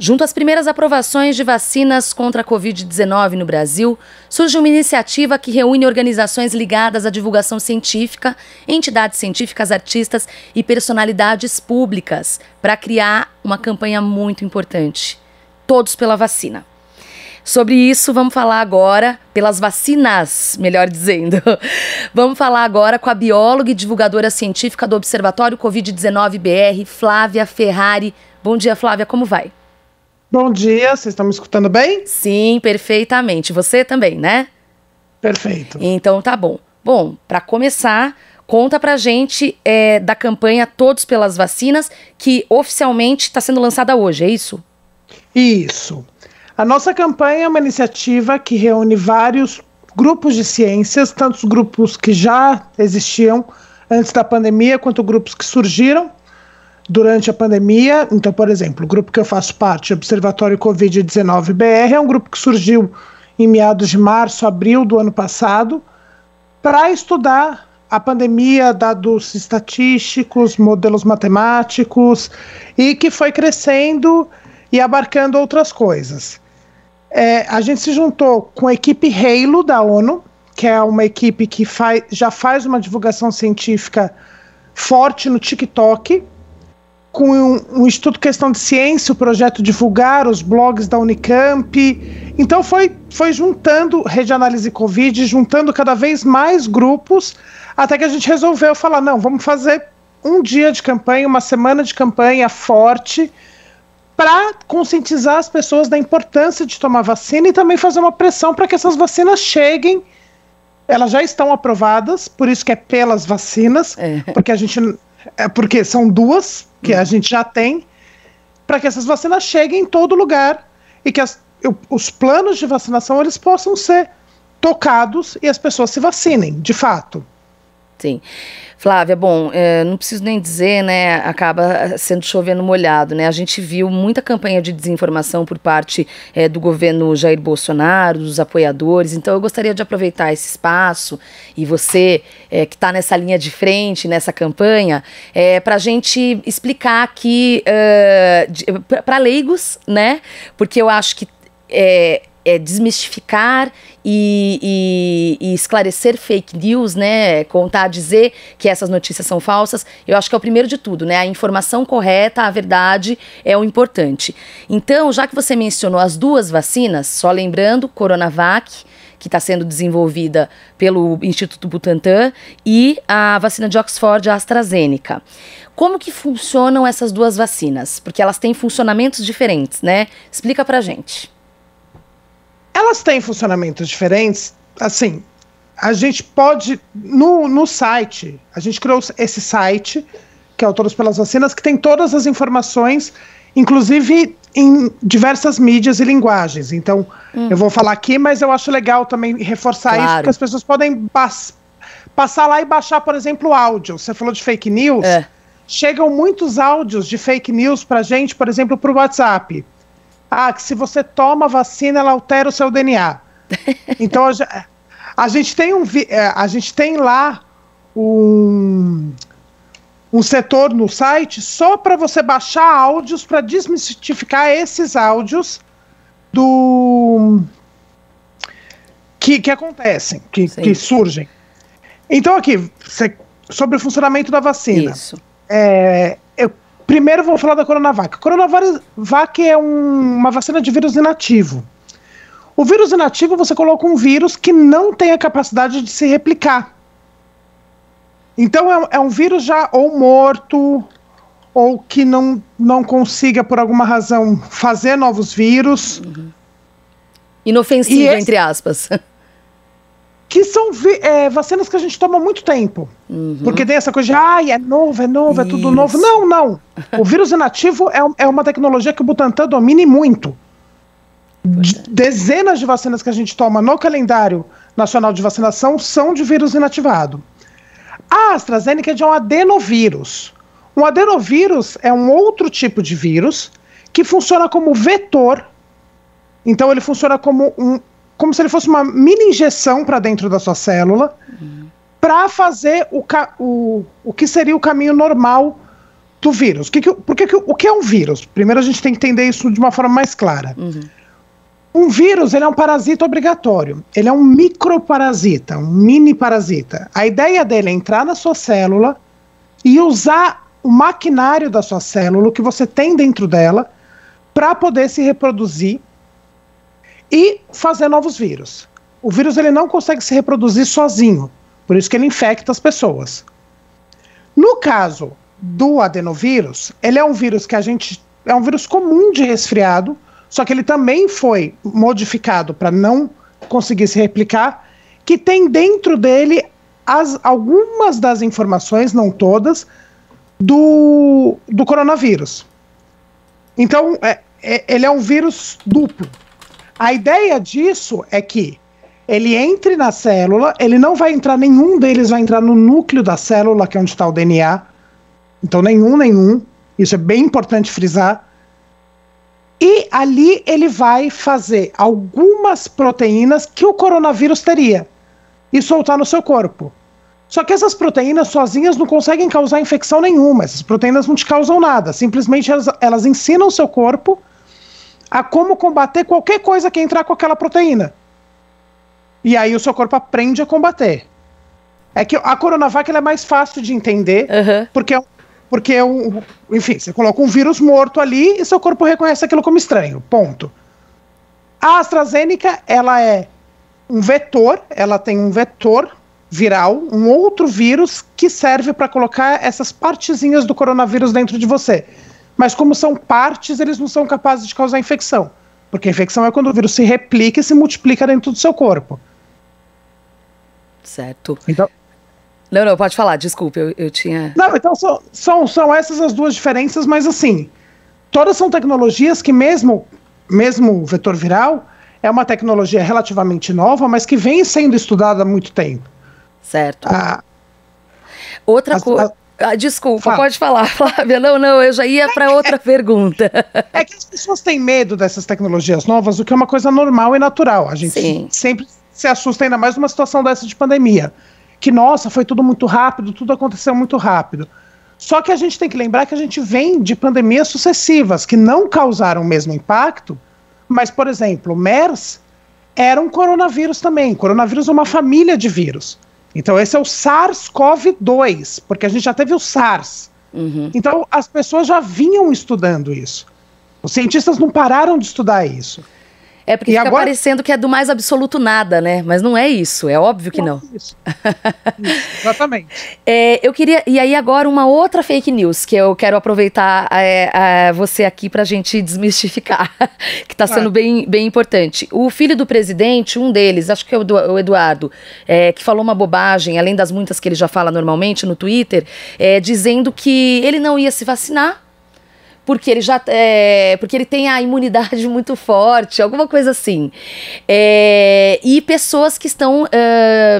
Junto às primeiras aprovações de vacinas contra a Covid-19 no Brasil, surge uma iniciativa que reúne organizações ligadas à divulgação científica, entidades científicas, artistas e personalidades públicas para criar uma campanha muito importante. Todos pela vacina. Sobre isso, vamos falar agora, pelas vacinas, melhor dizendo. Vamos falar agora com a bióloga e divulgadora científica do Observatório Covid-19 BR, Flávia Ferrari. Bom dia, Flávia, como vai? Bom dia, vocês estão me escutando bem? Sim, perfeitamente. Você também, né? Perfeito. Então tá bom. Bom, para começar, conta pra gente da campanha Todos pelas Vacinas, que oficialmente está sendo lançada hoje, é isso? Isso. A nossa campanha é uma iniciativa que reúne vários grupos de ciências, tanto os grupos que já existiam antes da pandemia, quanto grupos que surgiram durante a pandemia. Então, por exemplo, o grupo que eu faço parte, o Observatório Covid-19 BR, é um grupo que surgiu em meados de março, abril do ano passado, para estudar a pandemia, dados estatísticos, modelos matemáticos, e que foi crescendo e abarcando outras coisas. A gente se juntou com a equipe Halo da ONU, que é uma equipe que já faz uma divulgação científica forte no TikTok, com um Instituto Questão de Ciência, o projeto Divulgar, os blogs da Unicamp. Então foi juntando Rede Análise Covid, juntando cada vez mais grupos, até que a gente resolveu falar, não, vamos fazer um dia de campanha, uma semana de campanha forte, para conscientizar as pessoas da importância de tomar vacina e também fazer uma pressão para que essas vacinas cheguem. Elas já estão aprovadas, por isso que é pelas vacinas, porque são duas que a gente já tem, para que essas vacinas cheguem em todo lugar e que os planos de vacinação eles possam ser tocados e as pessoas se vacinem, de fato. Sim. Flávia, bom, não preciso nem dizer, né, acaba sendo chovendo molhado, né, a gente viu muita campanha de desinformação por parte do governo Jair Bolsonaro, dos apoiadores, então eu gostaria de aproveitar esse espaço e você que está nessa linha de frente, nessa campanha, para a gente explicar aqui para leigos, né, porque eu acho que desmistificar e esclarecer fake news, né, dizer que essas notícias são falsas, eu acho que é o primeiro de tudo, né, a informação correta, a verdade é o importante. Então, já que você mencionou as duas vacinas, só lembrando, Coronavac, que está sendo desenvolvida pelo Instituto Butantan, e a vacina de Oxford, a AstraZeneca. Como que funcionam essas duas vacinas? Porque elas têm funcionamentos diferentes, né? Explica pra gente. Elas têm funcionamentos diferentes, assim, a gente pode, no site, a gente criou esse site, que é o Todos pelas Vacinas, que tem todas as informações, inclusive em diversas mídias e linguagens. Então, eu vou falar aqui, mas eu acho legal também reforçar isso, porque as pessoas podem passar lá e baixar, por exemplo, áudio. Você falou de fake news, chegam muitos áudios de fake news pra gente, por exemplo, pro WhatsApp. Que se você toma vacina, ela altera o seu DNA. Então, a gente tem lá um setor no site só para você baixar áudios para desmistificar esses áudios que acontecem, que surgem. Então, aqui, sobre o funcionamento da vacina. Isso. Primeiro vou falar da Coronavac. A Coronavac é uma vacina de vírus inativo. O vírus inativo, você coloca um vírus que não tem a capacidade de se replicar. Então é um vírus já ou morto, ou que não consiga, por alguma razão, fazer novos vírus. Inofensivo, entre aspas. Que são vacinas que a gente toma há muito tempo. Porque tem essa coisa de, é novo, é tudo novo. Não. O vírus inativo é uma tecnologia que o Butantan domina muito. Dezenas de vacinas que a gente toma no calendário nacional de vacinação são de vírus inativado. A AstraZeneca é de um adenovírus. Um adenovírus é um outro tipo de vírus que funciona como vetor. Então ele funciona como se ele fosse uma mini injeção para dentro da sua célula, para fazer o que seria o caminho normal do vírus. O que é um vírus? Primeiro a gente tem que entender isso de uma forma mais clara. Um vírus, ele é um parasita obrigatório. Ele é um microparasita, um mini parasita. A ideia dele é entrar na sua célula e usar o maquinário da sua célula, o que você tem dentro dela, para poder se reproduzir e fazer novos vírus. O vírus ele não consegue se reproduzir sozinho, por isso que ele infecta as pessoas. No caso do adenovírus, ele é um vírus é um vírus comum de resfriado, só que ele também foi modificado para não conseguir se replicar, que tem dentro dele algumas das informações, não todas, do coronavírus. Então, ele é um vírus duplo. A ideia disso é que ele entre na célula, ele não vai entrar, nenhum deles vai entrar no núcleo da célula, que é onde está o DNA. Então, nenhum. Isso é bem importante frisar. E ali ele vai fazer algumas proteínas que o coronavírus teria e soltar no seu corpo. Só que essas proteínas sozinhas não conseguem causar infecção nenhuma. Essas proteínas não te causam nada. Simplesmente elas ensinam o seu corpo a como combater qualquer coisa que entrar com aquela proteína. E aí o seu corpo aprende a combater. É que a Coronavac ela é mais fácil de entender, porque enfim, você coloca um vírus morto ali e seu corpo reconhece aquilo como estranho, ponto. A AstraZeneca, ela é um vetor, ela tem um vetor viral, um outro vírus que serve para colocar essas partezinhas do coronavírus dentro de você. Mas como são partes, eles não são capazes de causar infecção. Porque a infecção é quando o vírus se replica e se multiplica dentro do seu corpo. Certo. Então, não, pode falar, desculpe, eu tinha... Não, então são essas as duas diferenças, mas assim, todas são tecnologias que mesmo o vetor viral é uma tecnologia relativamente nova, mas que vem sendo estudada há muito tempo. Certo. Outra coisa... desculpa, pode falar, Flávia. Não, eu já ia para outra pergunta. É que as pessoas têm medo dessas tecnologias novas, o que é uma coisa normal e natural. A gente sempre se assusta, ainda mais numa situação dessa de pandemia. Que, nossa, foi tudo muito rápido, tudo aconteceu muito rápido. Só que a gente tem que lembrar que a gente vem de pandemias sucessivas, que não causaram o mesmo impacto, mas, por exemplo, o MERS era um coronavírus também. Coronavírus é uma família de vírus. Então esse é o SARS-CoV-2, porque a gente já teve o SARS. Então as pessoas já vinham estudando isso. Os cientistas não pararam de estudar isso. É porque fica parecendo que é do mais absoluto nada, né? Mas não é isso, é óbvio que não. Isso, exatamente. Eu queria... E aí agora uma outra fake news, que eu quero aproveitar você aqui pra gente desmistificar, que tá sendo bem importante. O filho do presidente, um deles, acho que é o Eduardo, que falou uma bobagem, além das muitas que ele já fala normalmente no Twitter, dizendo que ele não ia se vacinar, porque ele tem a imunidade muito forte, alguma coisa assim. E pessoas que estão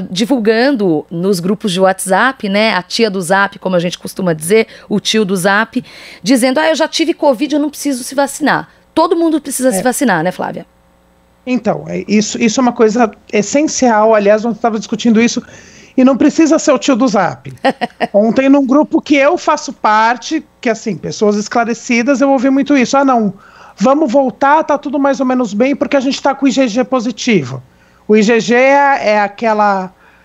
divulgando nos grupos de WhatsApp, né, a tia do Zap, como a gente costuma dizer, o tio do Zap, dizendo, eu já tive Covid, eu não preciso se vacinar. Todo mundo precisa se vacinar, né, Flávia? Então, isso é uma coisa essencial, aliás, nós estávamos discutindo isso. E não precisa ser o tio do Zap. Ontem, num grupo que eu faço parte, que assim, pessoas esclarecidas, eu ouvi muito isso. Não, vamos voltar, tá tudo mais ou menos bem, porque a gente tá com o IgG positivo. O IgG é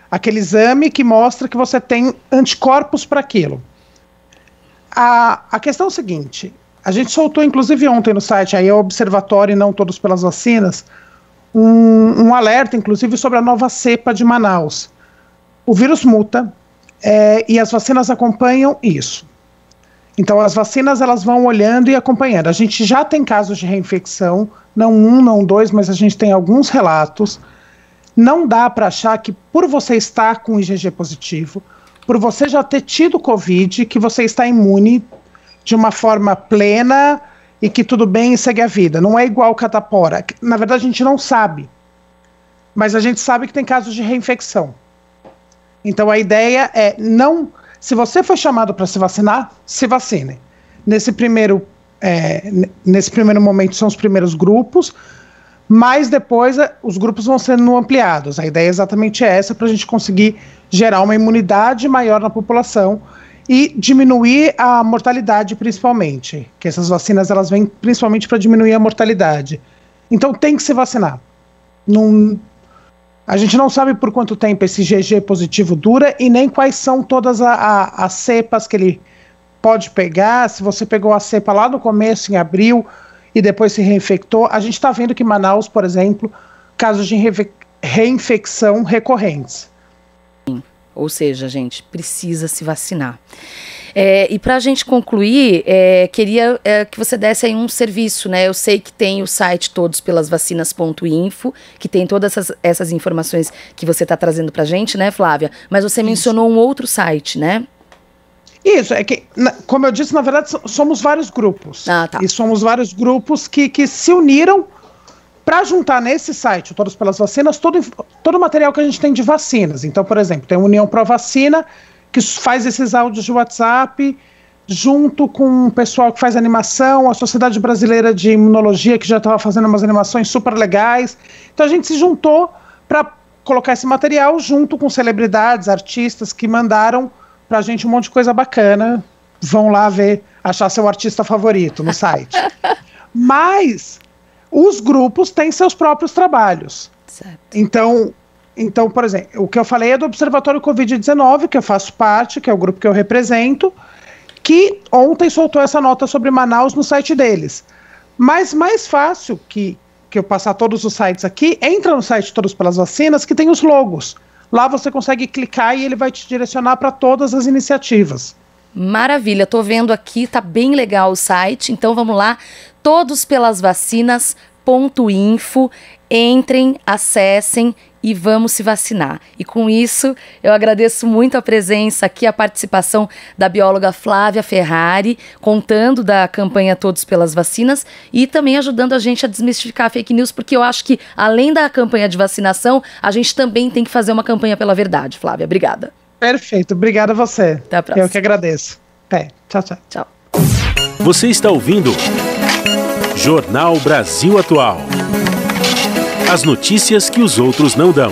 aquele exame que mostra que você tem anticorpos para aquilo. A questão é o seguinte, a gente soltou, inclusive ontem no site, aí é o Observatório e não todos pelas vacinas, um alerta, inclusive, sobre a nova cepa de Manaus. O vírus muta e as vacinas acompanham isso. Então as vacinas elas vão olhando e acompanhando. A gente já tem casos de reinfecção, não um, não dois, mas a gente tem alguns relatos. Não dá para achar que por você estar com IgG positivo, por você já ter tido Covid, que você está imune de uma forma plena e que tudo bem e segue a vida. Não é igual catapora. Na verdade a gente não sabe, mas a gente sabe que tem casos de reinfecção. Então a ideia é não... Se você foi chamado para se vacinar, se vacine. Nesse primeiro momento são os primeiros grupos, mas depois os grupos vão sendo ampliados. A ideia é exatamente essa, para a gente conseguir gerar uma imunidade maior na população e diminuir a mortalidade, principalmente. Que essas vacinas elas vêm principalmente para diminuir a mortalidade. Então tem que se vacinar. A gente não sabe por quanto tempo esse IgG positivo dura e nem quais são todas as cepas que ele pode pegar. Se você pegou a cepa lá no começo, em abril, e depois se reinfectou. A gente está vendo que em Manaus, por exemplo, casos de reinfecção recorrentes. Ou seja, gente, precisa se vacinar. E para a gente concluir, queria que você desse aí um serviço, né? Eu sei que tem o site todospelasvacinas.info, que tem todas essas informações que você está trazendo para a gente, né, Flávia? Mas você mencionou um outro site, né? Isso, é que, como eu disse, na verdade, somos vários grupos. Ah, tá. E somos vários grupos que se uniram para juntar nesse site, o Todos pelas Vacinas, todo o material que a gente tem de vacinas. Então, por exemplo, tem a União Pro Vacina, que faz esses áudios de WhatsApp, junto com o pessoal que faz animação, a Sociedade Brasileira de Imunologia, que já estava fazendo umas animações super legais. Então, a gente se juntou para colocar esse material junto com celebridades, artistas que mandaram pra gente um monte de coisa bacana. Vão lá achar seu artista favorito no site. Mas os grupos têm seus próprios trabalhos. Certo. Então, por exemplo, o que eu falei é do Observatório Covid-19, que eu faço parte, que é o grupo que eu represento, que ontem soltou essa nota sobre Manaus no site deles. Mas mais fácil que eu passar todos os sites aqui, entra no site Todos pelas Vacinas, que tem os logos. Lá você consegue clicar e ele vai te direcionar para todas as iniciativas. Maravilha, tô vendo aqui, tá bem legal o site, então vamos lá, todospelasvacinas.info, entrem, acessem e vamos se vacinar. E com isso, eu agradeço muito a presença aqui, a participação da bióloga Flávia Ferrari, contando da campanha Todos pelas Vacinas e também ajudando a gente a desmistificar a fake news, porque eu acho que, além da campanha de vacinação, a gente também tem que fazer uma campanha pela verdade. Flávia, obrigada. Perfeito, obrigada a você. Até a próxima. Eu que agradeço. Até. Tchau, tchau. Tchau. Você está ouvindo Jornal Brasil Atual. As notícias que os outros não dão.